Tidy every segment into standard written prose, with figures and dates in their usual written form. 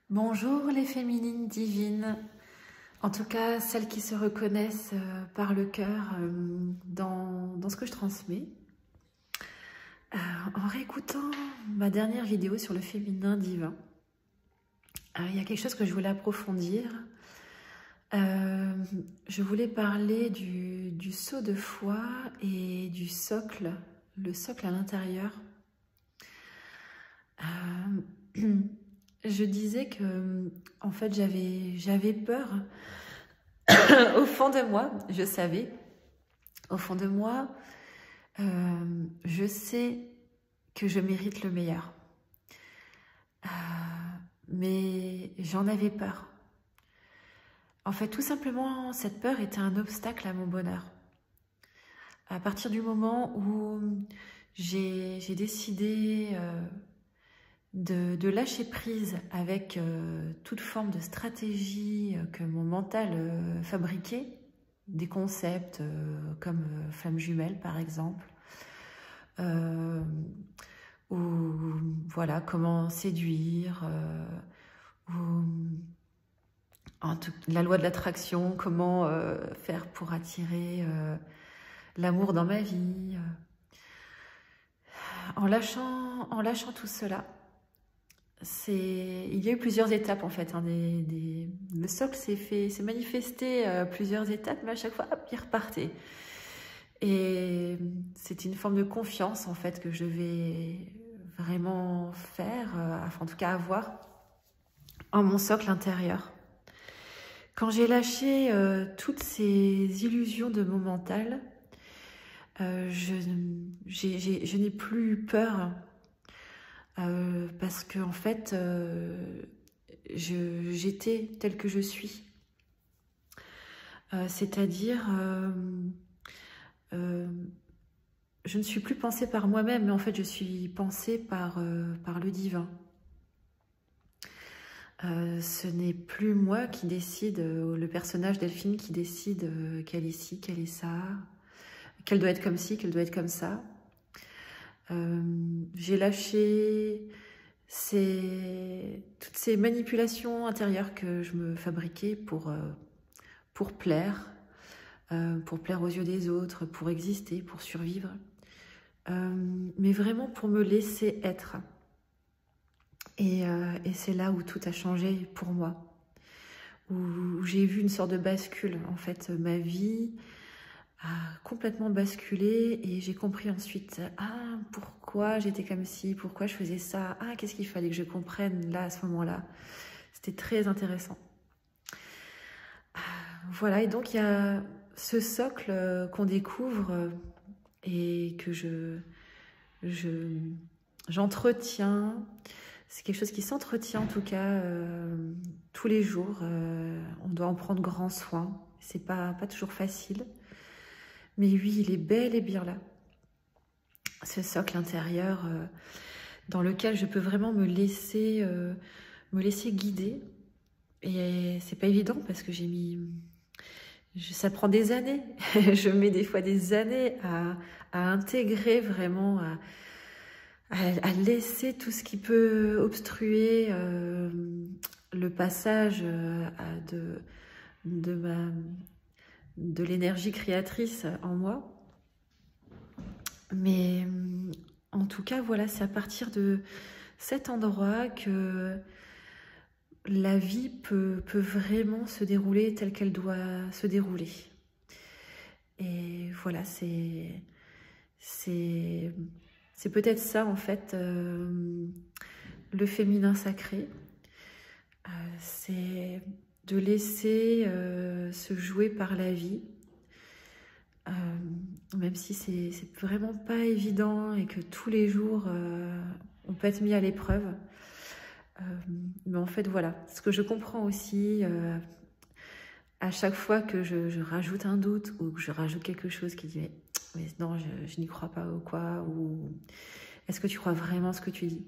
Bonjour les féminines divines, en tout cas celles qui se reconnaissent par le cœur dans ce que je transmets. En réécoutant ma dernière vidéo sur le féminin divin, il y a quelque chose que je voulais approfondir. Je voulais parler du saut de foi et du socle, le socle à l'intérieur. Je disais que, en fait, j'avais peur. Au fond de moi, je savais. Au fond de moi, je sais que je mérite le meilleur. Mais j'en avais peur. En fait, tout simplement, cette peur était un obstacle à mon bonheur. À partir du moment où j'ai décidé de lâcher prise avec toute forme de stratégie que mon mental fabriquait, des concepts comme flamme jumelle par exemple, ou voilà, comment séduire, ou la loi de l'attraction, comment faire pour attirer l'amour dans ma vie. En lâchant tout cela, il y a eu plusieurs étapes en fait. Le socle s'est manifesté plusieurs étapes, mais à chaque fois, hop, il repartait. Et c'est une forme de confiance en fait que je vais vraiment faire, enfin en tout cas avoir en mon socle intérieur. Quand j'ai lâché toutes ces illusions de mon mental, je n'ai plus peur parce que en fait j'étais telle que je suis, c'est-à-dire je ne suis plus pensée par moi-même, mais en fait je suis pensée par le divin. Ce n'est plus moi qui décide, le personnage Delphine qui décide qu'elle est ci, qu'elle est ça, qu'elle doit être comme ci, qu'elle doit être comme ça. J'ai lâché toutes ces manipulations intérieures que je me fabriquais pour plaire aux yeux des autres, pour exister, pour survivre, mais vraiment pour me laisser être. Et c'est là où tout a changé pour moi, où j'ai vu une sorte de bascule. En fait, ma vie a complètement basculé et j'ai compris ensuite, pourquoi j'étais comme ci, pourquoi je faisais ça, qu'est-ce qu'il fallait que je comprenne là, à ce moment-là. C'était très intéressant. Voilà, et donc il y a ce socle qu'on découvre et que j'entretiens. C'est quelque chose qui s'entretient en tout cas tous les jours. On doit en prendre grand soin. C'est pas toujours facile. Mais oui, il est bel et bien là. Ce socle intérieur dans lequel je peux vraiment me laisser guider. Et c'est pas évident parce que ça prend des années. Je mets des fois des années à intégrer vraiment, à laisser tout ce qui peut obstruer le passage de l'énergie créatrice en moi. Mais en tout cas, voilà, c'est à partir de cet endroit que la vie peut vraiment se dérouler telle qu'elle doit se dérouler. Et voilà, c'est peut-être ça en fait, le féminin sacré. C'est de laisser se jouer par la vie, même si c'est vraiment pas évident et que tous les jours on peut être mis à l'épreuve. Mais en fait voilà, ce que je comprends aussi à chaque fois que je rajoute un doute ou que je rajoute quelque chose qui dit mais non, je n'y crois pas ou quoi, ou est-ce que tu crois vraiment ce que tu dis?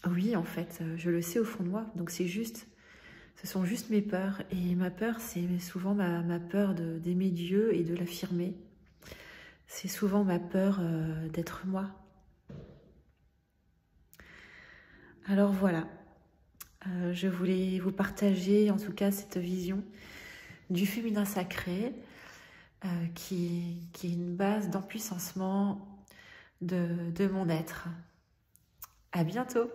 Oui, en fait, je le sais au fond de moi, donc ce sont juste mes peurs, et ma peur, c'est souvent ma peur d'aimer Dieu et de l'affirmer. C'est souvent ma peur d'être moi. Alors voilà, Je voulais vous partager en tout cas cette vision du féminin sacré qui est une base d'empuissancement de mon être. À bientôt!